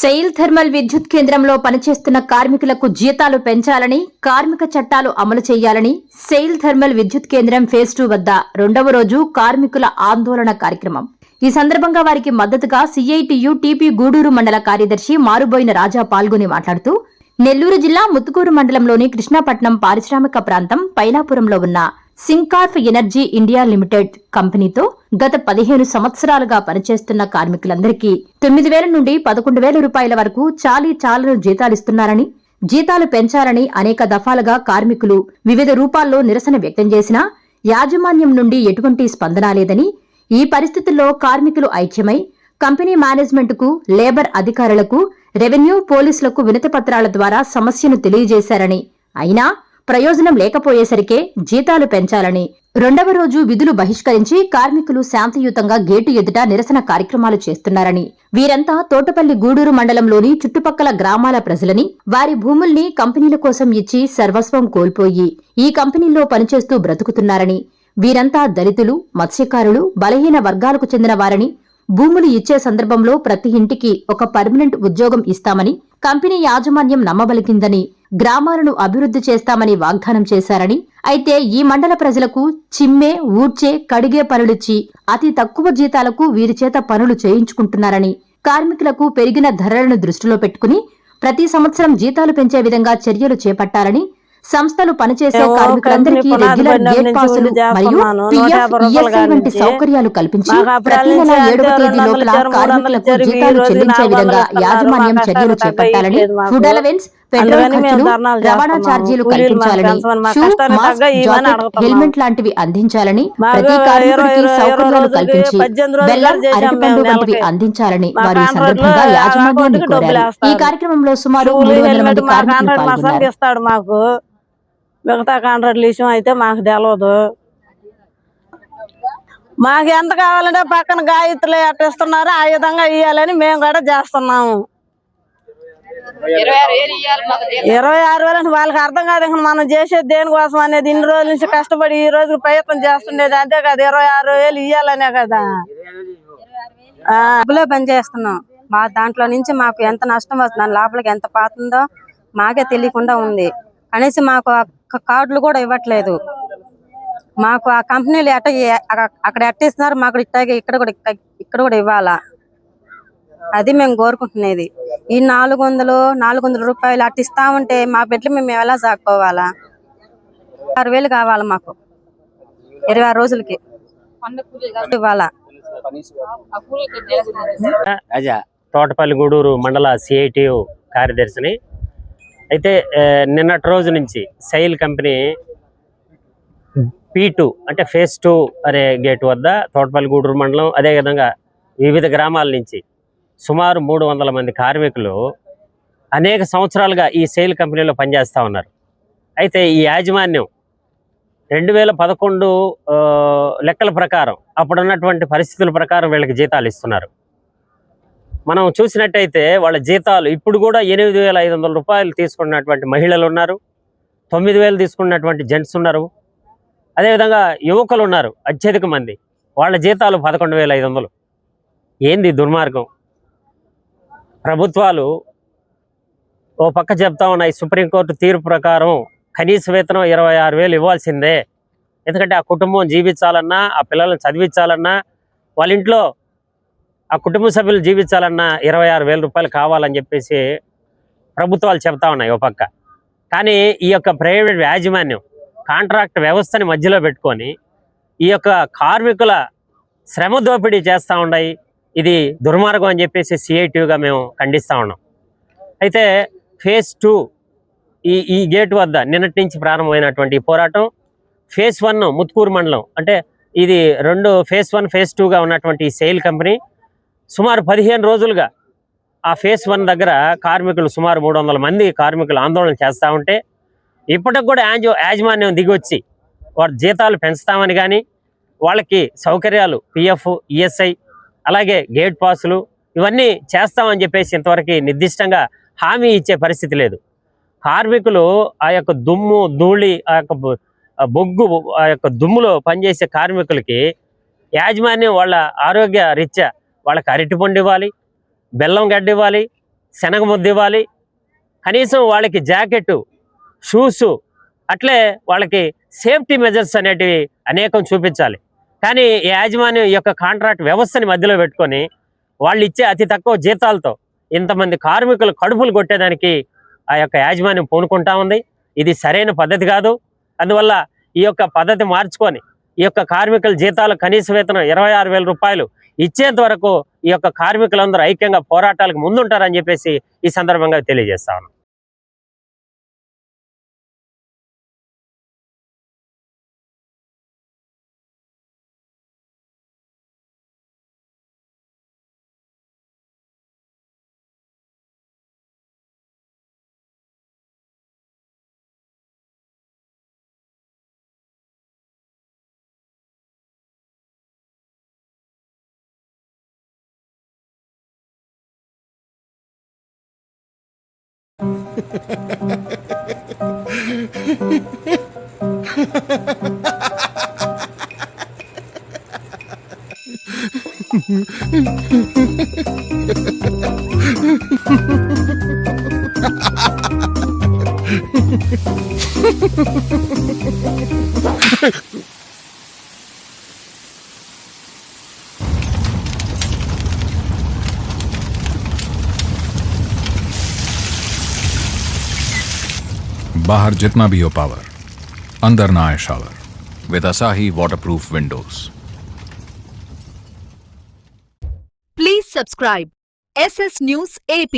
SAIL thermal విద్యుత్ కేంద్రంలో పనిచేస్తున్న కార్మికులకు జీతాలు పెంచాలని, కార్మిక చట్టాలు అమలు చేయాలని సెయిల్ థర్మల్ విద్యుత్ కేంద్రం ఫేజ్ 2 వద్ద రెండవ రోజు కార్మికుల ఆందోళన కార్యక్రమం. ఈ సందర్భంగా వారికి మద్దతుగా సిఐటియు టీపీ గూడూరు మండల కార్యదర్శి మారుబోయిన రాజా పాల్గొని మాట్లాడుతూ, నెల్లూరు జిల్లా ముత్తుకూరు మండలంలోని కృష్ణాపట్నం పారిశ్రామిక ప్రాంతం పైలాపురంలో ఉన్న సింకార్ఫ్ ఎనర్జీ ఇండియా లిమిటెడ్ కంపెనీతో గత 15 సంవత్సరాలుగా పనిచేస్తున్న కార్మికులందరికీ 9,000 నుండి 11,000 రూపాయల వరకు చాలీచాలను జీతాలిస్తున్నారని, జీతాలు పెంచాలని అనేక దఫాలుగా కార్మికులు వివిధ రూపాల్లో నిరసన వ్యక్తం చేసినా యాజమాన్యం నుండి ఎటువంటి స్పందన లేదని, ఈ పరిస్థితుల్లో కార్మికులు ఐక్యమై కంపెనీ మేనేజ్మెంట్కు, లేబర్ అధికారులకు, రెవెన్యూ, పోలీసులకు వినతిపత్రాల ద్వారా సమస్యను తెలియజేశారని, అయినా ప్రయోజనం లేకపోయేసరికే జీతాలు పెంచాలని రెండవ రోజు విధులు బహిష్కరించి కార్మికులు శాంతియుతంగా గేటు ఎదుట నిరసన కార్యక్రమాలు చేస్తున్నారని, వీరంతా తోటపల్లి గూడూరు మండలంలోని చుట్టుపక్కల గ్రామాల ప్రజలని, వారి భూముల్ని కంపెనీల కోసం ఇచ్చి సర్వస్వం కోల్పోయి ఈ కంపెనీల్లో పనిచేస్తూ బ్రతుకుతున్నారని, వీరంతా దళితులు, మత్స్యకారులు, బలహీన వర్గాలకు చెందిన వారని, భూములు ఇచ్చే సందర్భంలో ప్రతి ఇంటికి ఒక పర్మనెంట్ ఉద్యోగం ఇస్తామని కంపెనీ యాజమాన్యం నమ్మబలికిందని, గ్రామాలను అభివృద్ధి చేస్తామని వాగ్దానం చేశారని, అయితే ఈ మండల ప్రజలకు చిమ్మే, ఊడ్చే, కడిగే పనులిచ్చి అతి తక్కువ జీతాలకు వీరి చేత పనులు చేయించుకుంటున్నారని, కార్మికులకు పెరిగిన ధరలను దృష్టిలో పెట్టుకుని ప్రతి సంవత్సరం జీతాలు పెంచే విధంగా చర్యలు చేపట్టాలని, సంస్థలు పనిచేసే కార్మికులందరికీ రెగ్యులర్ గేట్ పాసులు మరియు పిఎఫ్, ఈఎస్ఐ వంటి సౌకర్యాలు కల్పించి ప్రతి నెల 7వ తేదీ లోపల కార్మికులకు జీతాలు చెల్లించే విధంగా యాజమాన్యం చర్యలు చేపట్టాలని, ఫుడ్ అలవెన్స్, పెట్రోల్ ఖర్చులు, రవాణా ఛార్జీలు కల్పించాలని, షూ, మాస్క్, జాకెట్, హెల్మెట్ లాంటివి అందించాలని, ప్రతి కార్మికుడికి సౌకర్యాలు కల్పించి బెల్లం, అరటిపండు వంటివి అందించాలని వారు ఈ సందర్భంగా యాజమాన్యాన్ని కోరారు. ఈ కార్యక్రమంలో సుమారు 300 మంది కార్మికులు పాల్గొన్నారు. మిగతా కాంట్రాక్ట్ విషయం అయితే మాకు తెలియదు. మాకు ఎంత కావాలంటే పక్కన గాయత్రులు ఎట్టిస్తున్నారు ఆ విధంగా ఇవ్వాలని మేము కూడా చేస్తున్నాము. 26,000 అంటే వాళ్ళకి అర్థం కాదు. ఇంకా మనం చేసేది దేనికోసం అనేది, ఇన్ని రోజుల నుంచి కష్టపడి ఈ రోజు ప్రయత్నం చేస్తుండేది అంతే కదా. 26,000 ఇవ్వాలనే కదా. డబ్బులో పని చేస్తున్నాం. మా దాంట్లో నుంచి మాకు ఎంత నష్టం వస్తుంది, లోపలికి ఎంత పోతుందో మాకే తెలియకుండా ఉంది. కనీసం మాకు కార్డులు కూడా ఇవ్వట్లేదు. మాకు ఆ కంపెనీలు అక్కడ ఎట్టిస్తున్నారు, మాకు ఇక్కడ కూడా ఇవ్వాలా. అది మేము కోరుకుంటున్నది. ఈ 400 రూపాయలు అట్టిస్తా ఉంటే మా బిడ్డలు మేము ఎలా సాగుకోవాలా? 6,000 కావాలి మాకు 26 రోజులకి ఇవ్వాలా. తోటపల్లి గూడూరు మండల సిఐటియు కార్యదర్శిని. అయితే నిన్నటి రోజు నుంచి సెయిల్ కంపెనీ P2 అంటే ఫేజ్ 2 అనే గేట్ వద్ద తోటపల్లి గూడూరు మండలం, అదేవిధంగా వివిధ గ్రామాల నుంచి సుమారు 300 మంది కార్మికులు అనేక సంవత్సరాలుగా ఈ సెయిల్ కంపెనీలో పనిచేస్తూ ఉన్నారు. అయితే ఈ యాజమాన్యం 2011 లెక్కల ప్రకారం, అప్పుడున్నటువంటి పరిస్థితుల ప్రకారం వీళ్ళకి జీతాలు ఇస్తున్నారు. మనం చూసినట్టయితే వాళ్ళ జీతాలు ఇప్పుడు కూడా 8,500 రూపాయలు తీసుకున్నటువంటి మహిళలు ఉన్నారు, 9,000 తీసుకున్నటువంటి జెంట్స్ ఉన్నారు, అదేవిధంగా యువకులు ఉన్నారు అత్యధిక మంది. వాళ్ళ జీతాలు 11,500. ఏంది దుర్మార్గం? ప్రభుత్వాలు ఓ పక్క చెప్తా ఉన్నాయి, సుప్రీంకోర్టు తీర్పు ప్రకారం కనీస వేతనం 26,000 ఇవ్వాల్సిందే. ఎందుకంటే ఆ కుటుంబం జీవించాలన్నా, ఆ పిల్లలను చదివించాలన్నా, వాళ్ళ ఇంట్లో ఆ కుటుంబ సభ్యులు జీవించాలన్నా 26,000 రూపాయలు కావాలని చెప్పేసి ప్రభుత్వాలు చెప్తా ఉన్నాయి ఓ పక్క. కానీ ఈ యొక్క ప్రైవేట్ యాజమాన్యం కాంట్రాక్ట్ వ్యవస్థని మధ్యలో పెట్టుకొని ఈ యొక్క కార్మికుల శ్రమ దోపిడీ చేస్తూ ఉన్నాయి. ఇది దుర్మార్గం అని చెప్పేసి సిఐటియుగా మేము ఖండిస్తూ ఉన్నాం. అయితే ఫేజ్ 2 ఈ గేట్ వద్ద నిన్నటి నుంచి ప్రారంభమైనటువంటి ఈ పోరాటం ఫేజ్ 1 ముత్తుకూరు మండలం, అంటే ఇది ఫేజ్ 1 ఫేజ్ 2గా ఉన్నటువంటి ఈ సెయిల్ కంపెనీ సుమారు 15 రోజులుగా ఆ ఫేజ్ 1 దగ్గర కార్మికులు సుమారు 300 మంది కార్మికులు ఆందోళన చేస్తూ ఉంటే, ఇప్పటికి కూడా యాజమాన్యం దిగొచ్చి వారి జీతాలు పెంచుతామని కానీ, వాళ్ళకి సౌకర్యాలు పిఎఫ్, ఈఎస్ఐ, అలాగే గేట్ పాసులు ఇవన్నీ చేస్తామని చెప్పేసి ఇంతవరకు నిర్దిష్టంగా హామీ ఇచ్చే పరిస్థితి లేదు. కార్మికులు ఆ యొక్క దుమ్ము, ధూళి, ఆ యొక్క బొగ్గు, ఆ యొక్క దుమ్ములో పనిచేసే కార్మికులకి యాజమాన్యం వాళ్ళ ఆరోగ్య రీత్యా వాళ్ళకి అరటిపండు ఇవ్వాలి, బెల్లం గడ్డ ఇవ్వాలి, శనగ ముద్ద ఇవ్వాలి, కనీసం వాళ్ళకి జాకెట్, షూస్, అట్లే వాళ్ళకి సేఫ్టీ మెజర్స్ అనేటివి అనేకం చూపించాలి. కానీ ఈ యాజమాన్యం ఈ యొక్క కాంట్రాక్ట్ వ్యవస్థని మధ్యలో పెట్టుకొని వాళ్ళు ఇచ్చే అతి తక్కువ జీతాలతో ఇంతమంది కార్మికులు కడుపులు కొట్టేదానికి ఆ యొక్క యాజమాన్యం పూనుకుంటా ఉంది. ఇది సరైన పద్ధతి కాదు. అందువల్ల ఈ యొక్క పద్ధతి మార్చుకొని ఈ యొక్క కార్మికుల జీతాలు కనీస వేతనం 26,000 రూపాయలు ఇచ్చేంత వరకు ఈ యొక్క కార్మికులందరూ ఐక్యంగా పోరాటాలకు ముందుంటారని చెప్పేసి ఈ సందర్భంగా తెలియజేస్తా ఉన్నాను. बाहर जितना भी हो पावर, अंदर ना आए shower with Asahi waterproof windows. Please subscribe SS News AP.